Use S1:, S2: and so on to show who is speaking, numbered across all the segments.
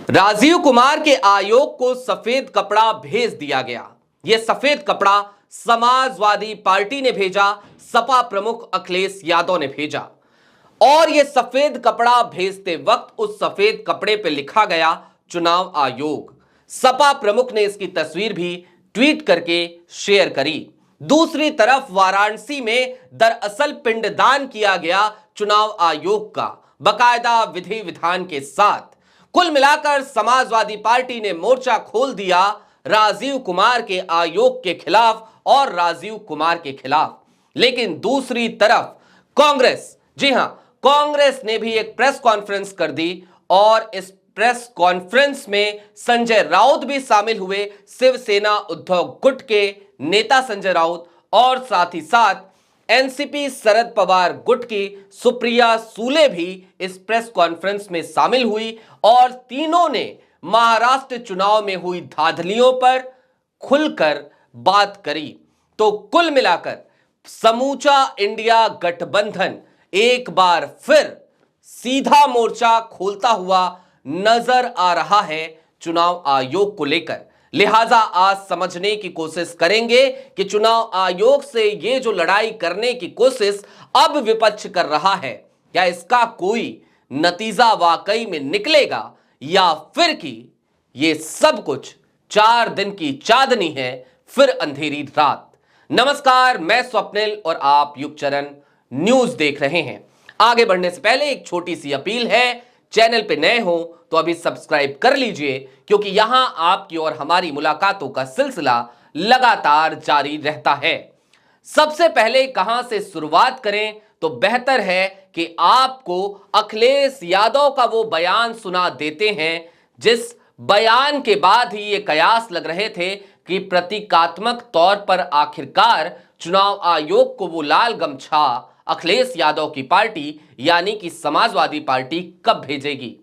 S1: राजीव कुमार के आयोग को सफेद कपड़ा भेज दिया गया। यह सफेद कपड़ा समाजवादी पार्टी ने भेजा, सपा प्रमुख अखिलेश यादव ने भेजा। और यह सफेद कपड़ा भेजते वक्त उस सफेद कपड़े पर लिखा गया चुनाव आयोग। सपा प्रमुख ने इसकी तस्वीर भी ट्वीट करके शेयर करी। दूसरी तरफ वाराणसी में दरअसल पिंडदान किया गया चुनाव आयोग का, बकायदा विधि विधान के साथ। कुल मिलाकर समाजवादी पार्टी ने मोर्चा खोल दिया राजीव कुमार के आयोग के खिलाफ और राजीव कुमार के खिलाफ। लेकिन दूसरी तरफ कांग्रेस, जी हां, कांग्रेस ने भी एक प्रेस कॉन्फ्रेंस कर दी और इस प्रेस कॉन्फ्रेंस में संजय राउत भी शामिल हुए। शिवसेना उद्धव गुट के नेता संजय राउत और साथ ही साथ एनसीपी शरद पवार गुट की सुप्रिया सूले भी इस प्रेस कॉन्फ्रेंस में शामिल हुई और तीनों ने महाराष्ट्र चुनाव में हुई धांधलियों पर खुलकर बात करी। तो कुल मिलाकर समूचा इंडिया गठबंधन एक बार फिर सीधा मोर्चा खोलता हुआ नजर आ रहा है चुनाव आयोग को लेकर। लिहाजा आज समझने की कोशिश करेंगे कि चुनाव आयोग से ये जो लड़ाई करने की कोशिश अब विपक्ष कर रहा है, क्या इसका कोई नतीजा वाकई में निकलेगा या फिर कि ये सब कुछ 4 दिन की चांदनी है फिर अंधेरी रात। नमस्कार, मैं स्वप्निल और आप युगचरण न्यूज देख रहे हैं। आगे बढ़ने से पहले एक छोटी सी अपील है, चैनल पे नए हो तो अभी सब्सक्राइब कर लीजिए, क्योंकि यहां आपकी और हमारी मुलाकातों का सिलसिला लगातार जारी रहता है। सबसे पहले कहां से शुरुआत करें तो बेहतर है कि आपको अखिलेश यादव का वो बयान सुना देते हैं जिस बयान के बाद ही ये कयास लग रहे थे कि प्रतीकात्मक तौर पर आखिरकार चुनाव आयोग को वो लाल गमछा अखिलेश यादव की पार्टी यानी कि समाजवादी पार्टी कब भेजेगी।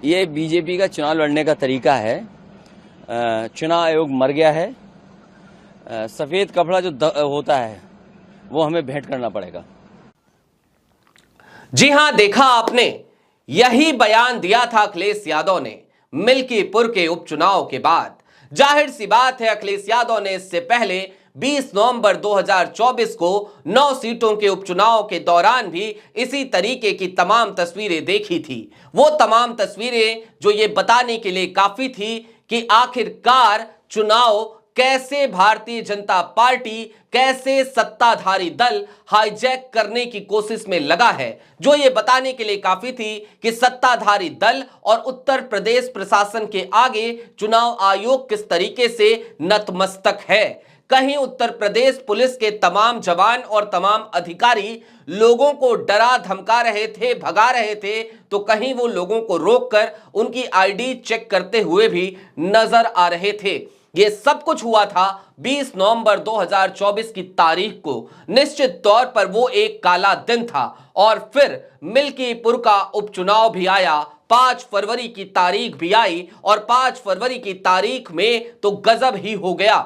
S2: ये बीजेपी का चुनाव लड़ने का तरीका है। चुनाव आयोग मर गया है। सफेद कपड़ा जो होता है वो हमें भेंट करना पड़ेगा।
S1: जी हां, देखा आपने, यही बयान दिया था अखिलेश यादव ने मिल्कीपुर के उपचुनाव के बाद। जाहिर सी बात है, अखिलेश यादव ने इससे पहले 20 नवंबर 2024 को 9 सीटों के उपचुनाव के दौरान भी इसी तरीके की तमाम तस्वीरें देखी थी। वो तमाम तस्वीरें जो ये बताने के लिए काफी थी कि आखिरकार चुनाव कैसे भारतीय जनता पार्टी, कैसे सत्ताधारी दल हाईजैक करने की कोशिश में लगा है। जो ये बताने के लिए काफी थी कि सत्ताधारी दल और उत्तर प्रदेश प्रशासन के आगे चुनाव आयोग किस तरीके से नतमस्तक है। कहीं उत्तर प्रदेश पुलिस के तमाम जवान और तमाम अधिकारी लोगों को डरा धमका रहे थे, भगा रहे थे, तो कहीं वो लोगों को रोककर उनकी आईडी चेक करते हुए भी नजर आ रहे थे। ये सब कुछ हुआ था 20 नवंबर 2024 की तारीख को। निश्चित तौर पर वो एक काला दिन था। और फिर मिल्कीपुर का उपचुनाव भी आया, 5 फरवरी की तारीख भी आई और 5 फरवरी की तारीख में तो गजब ही हो गया।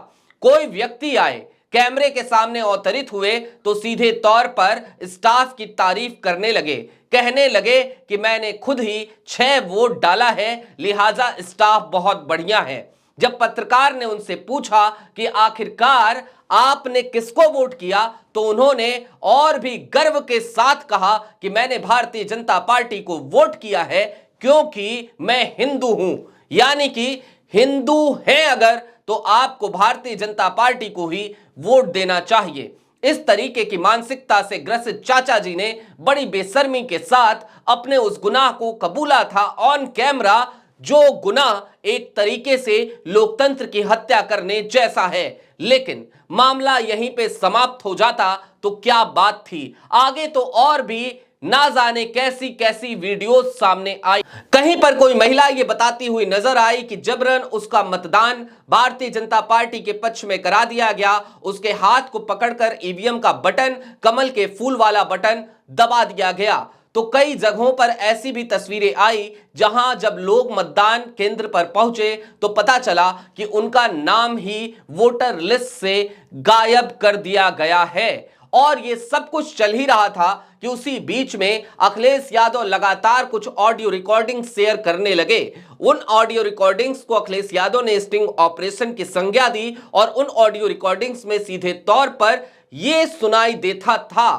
S1: कोई व्यक्ति आए, कैमरे के सामने अवतरित हुए तो सीधे तौर पर स्टाफ की तारीफ करने लगे, कहने लगे कि मैंने खुद ही 6 वोट डाला है, लिहाजा स्टाफ बहुत बढ़िया है। जब पत्रकार ने उनसे पूछा कि आखिरकार आपने किसको वोट किया, तो उन्होंने और भी गर्व के साथ कहा कि मैंने भारतीय जनता पार्टी को वोट किया है क्योंकि मैं हिंदू हूं। यानी कि हिंदू हैं अगर तो आपको भारतीय जनता पार्टी को ही वोट देना चाहिए। इस तरीके की मानसिकता से ग्रसित चाचा जी ने बड़ी बेशर्मी के साथ अपने उस गुनाह को कबूला था ऑन कैमरा, जो गुनाह एक तरीके से लोकतंत्र की हत्या करने जैसा है। लेकिन मामला यहीं पे समाप्त हो जाता तो क्या बात थी, आगे तो और भी ना जाने कैसी कैसी वीडियोस सामने आई। कहीं पर कोई महिला ये बताती हुई नजर आई कि जबरन उसका मतदान भारतीय जनता पार्टी के पक्ष में करा दिया गया, उसके हाथ को पकड़कर ईवीएम का बटन, कमल के फूल वाला बटन दबा दिया गया। तो कई जगहों पर ऐसी भी तस्वीरें आई जहां जब लोग मतदान केंद्र पर पहुंचे तो पता चला कि उनका नाम ही वोटर लिस्ट से गायब कर दिया गया है। और ये सब कुछ चल ही रहा था कि उसी बीच में अखिलेश यादव लगातार कुछ ऑडियो रिकॉर्डिंग शेयर करने लगे। उन ऑडियो रिकॉर्डिंग्स को अखिलेश यादव ने स्टिंग ऑपरेशन की संज्ञा दी और उन ऑडियो रिकॉर्डिंग्स में सीधे तौर पर यह सुनाई देता था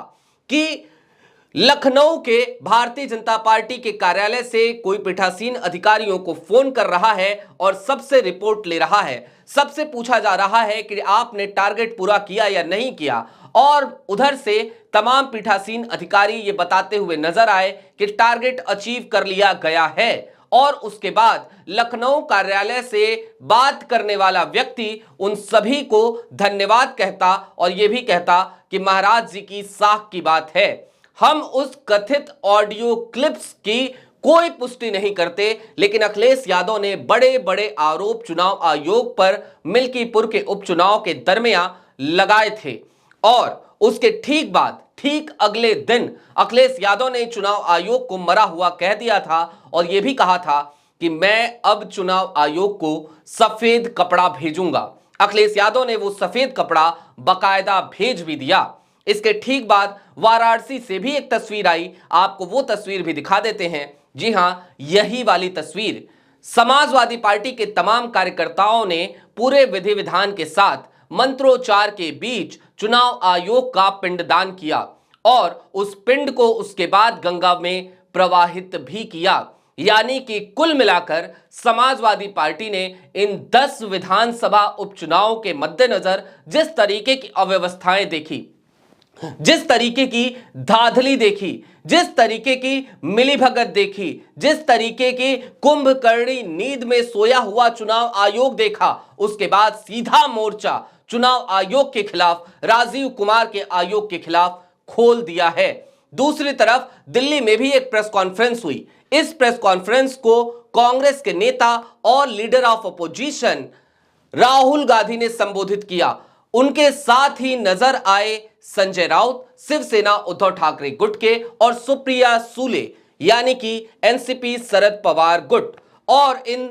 S1: कि लखनऊ के भारतीय जनता पार्टी के कार्यालय से कोई पीठासीन अधिकारियों को फोन कर रहा है और सबसे रिपोर्ट ले रहा है। सबसे पूछा जा रहा है कि आपने टारगेट पूरा किया या नहीं किया, और उधर से तमाम पीठासीन अधिकारी ये बताते हुए नजर आए कि टारगेट अचीव कर लिया गया है। और उसके बाद लखनऊ कार्यालय से बात करने वाला व्यक्ति उन सभी को धन्यवाद कहता और यह भी कहता कि महाराज जी की साख की बात है। हम उस कथित ऑडियो क्लिप्स की कोई पुष्टि नहीं करते, लेकिन अखिलेश यादव ने बड़े बड़े आरोप चुनाव आयोग पर मिल्कीपुर के उपचुनाव के दरमियान लगाए थे। और उसके ठीक बाद, ठीक अगले दिन अखिलेश यादव ने चुनाव आयोग को मरा हुआ कह दिया था और यह भी कहा था कि मैं अब चुनाव आयोग को सफेद कपड़ा भेजूंगा। अखिलेश यादव ने वो सफेद कपड़ा बाकायदा भेज भी दिया। इसके ठीक बाद वाराणसी से भी एक तस्वीर आई, आपको वो तस्वीर भी दिखा देते हैं। जी हां, यही वाली तस्वीर। समाजवादी पार्टी के तमाम कार्यकर्ताओं ने पूरे विधि विधान के साथ मंत्रोच्चार के बीच चुनाव आयोग का पिंडदान किया और उस पिंड को उसके बाद गंगा में प्रवाहित भी किया। यानी कि कुल मिलाकर समाजवादी पार्टी ने इन 10 विधानसभा उपचुनावों के मद्देनजर जिस तरीके की अव्यवस्थाएं देखी, जिस तरीके की धांधली देखी, जिस तरीके की मिलीभगत देखी, जिस तरीके की कुंभकर्णी नींद में सोया हुआ चुनाव आयोग देखा, उसके बाद सीधा मोर्चा चुनाव आयोग के खिलाफ, राजीव कुमार के आयोग के खिलाफ खोल दिया है। दूसरी तरफ दिल्ली में भी एक प्रेस कॉन्फ्रेंस हुई। इस प्रेस कॉन्फ्रेंस को कांग्रेस के नेता और leader of opposition Rahul Gandhi ने संबोधित किया। उनके साथ ही नजर आए संजय राउत, शिवसेना उद्धव ठाकरे गुट के, और सुप्रिया सूले यानी कि एनसीपी शरद पवार गुट। और इन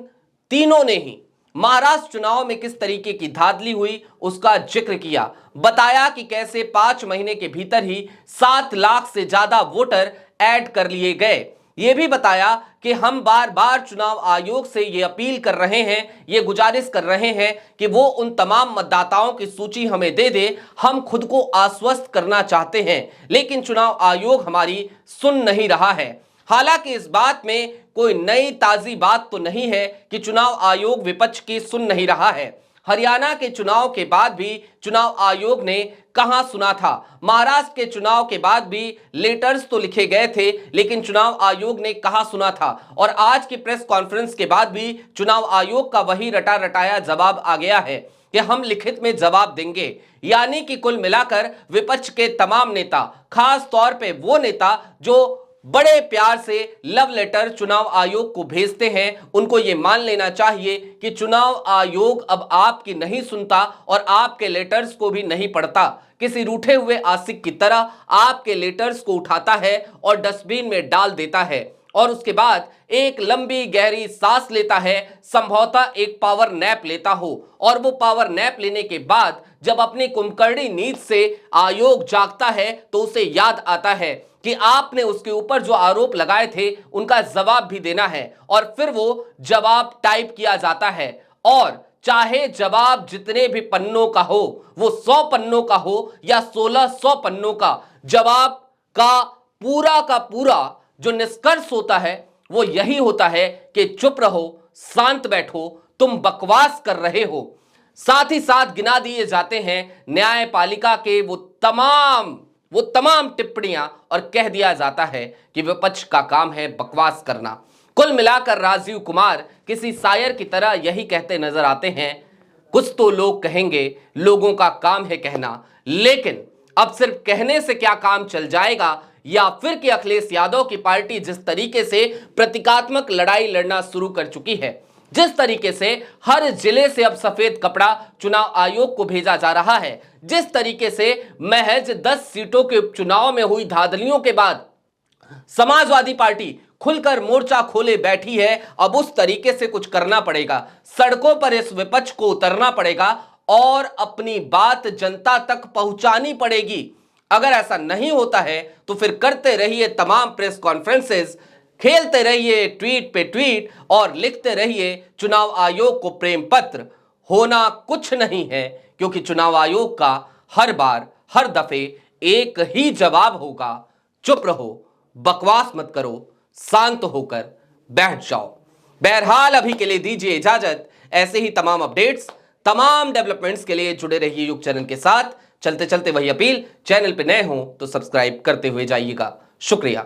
S1: तीनों ने ही महाराष्ट्र चुनाव में किस तरीके की धांधली हुई उसका जिक्र किया। बताया कि कैसे 5 महीने के भीतर ही 7 लाख से ज्यादा वोटर ऐड कर लिए गए। यह भी बताया कि हम बार बार चुनाव आयोग से यह अपील कर रहे हैं, यह गुजारिश कर रहे हैं कि वो उन तमाम मतदाताओं की सूची हमें दे दे। हम खुद को आश्वस्त करना चाहते हैं, लेकिन चुनाव आयोग हमारी सुन नहीं रहा है। हालांकि इस बात में कोई नई ताजी बात तो नहीं है कि चुनाव आयोग विपक्ष की सुन नहीं रहा है। हरियाणा के चुनाव के बाद भी चुनाव आयोग ने कहां सुना था। महाराष्ट्र के चुनाव के बाद भी लेटर्स तो लिखे गए थे, लेकिन चुनाव आयोग ने कहां सुना था। और आज की प्रेस कॉन्फ्रेंस के बाद भी चुनाव आयोग का वही रटा रटाया जवाब आ गया है कि हम लिखित में जवाब देंगे। यानी कि कुल मिलाकर विपक्ष के तमाम नेता, खास तौर पे वो नेता जो बड़े प्यार से लव लेटर चुनाव आयोग को भेजते हैं, उनको यह मान लेना चाहिए कि चुनाव आयोग अब आपकी नहीं सुनता और आपके लेटर्स को भी नहीं पढ़ता। किसी रूठे हुए आशिक की तरह आपके लेटर्स को उठाता है और डस्टबिन में डाल देता है और उसके बाद एक लंबी गहरी सांस लेता है, संभवतः एक पावर नैप लेता हो। और वो पावर नैप लेने के बाद जब अपनी कुंभकर्णी नींद से आयोग जागता है तो उसे याद आता है कि आपने उसके ऊपर जो आरोप लगाए थे उनका जवाब भी देना है। और फिर वो जवाब टाइप किया जाता है, और चाहे जवाब जितने भी पन्नों का हो, वो 100 पन्नों का हो या 1600 पन्नों का, जवाब का पूरा जो निष्कर्ष होता है वो यही होता है कि चुप रहो, शांत बैठो, तुम बकवास कर रहे हो। साथ ही साथ गिना दिए जाते हैं न्यायपालिका के वो तमाम टिप्पणियां और कह दिया जाता है कि विपक्ष का काम है बकवास करना। कुल मिलाकर राजीव कुमार किसी शायर की तरह यही कहते नजर आते हैं, कुछ तो लोग कहेंगे, लोगों का काम है कहना। लेकिन अब सिर्फ कहने से क्या काम चल जाएगा, या फिर कि अखिलेश यादव की पार्टी जिस तरीके से प्रतीकात्मक लड़ाई लड़ना शुरू कर चुकी है, जिस तरीके से हर जिले से अब सफेद कपड़ा चुनाव आयोग को भेजा जा रहा है, जिस तरीके से महज 10 सीटों के उपचुनाव में हुई धांधलियों के बाद समाजवादी पार्टी खुलकर मोर्चा खोले बैठी है, अब उस तरीके से कुछ करना पड़ेगा। सड़कों पर इस विपक्ष को उतरना पड़ेगा और अपनी बात जनता तक पहुंचानी पड़ेगी। अगर ऐसा नहीं होता है तो फिर करते रहिए तमाम प्रेस कॉन्फ्रेंसेस, खेलते रहिए ट्वीट पे ट्वीट और लिखते रहिए चुनाव आयोग को प्रेम पत्र। होना कुछ नहीं है, क्योंकि चुनाव आयोग का हर बार हर दफे एक ही जवाब होगा, चुप रहो, बकवास मत करो, शांत होकर बैठ जाओ। बहरहाल अभी के लिए दीजिए इजाजत। ऐसे ही तमाम अपडेट्स, तमाम डेवलपमेंट्स के लिए जुड़े रहिए युग चैनल के साथ। चलते चलते वही अपील, चैनल पे नए हो तो सब्सक्राइब करते हुए जाइएगा। शुक्रिया।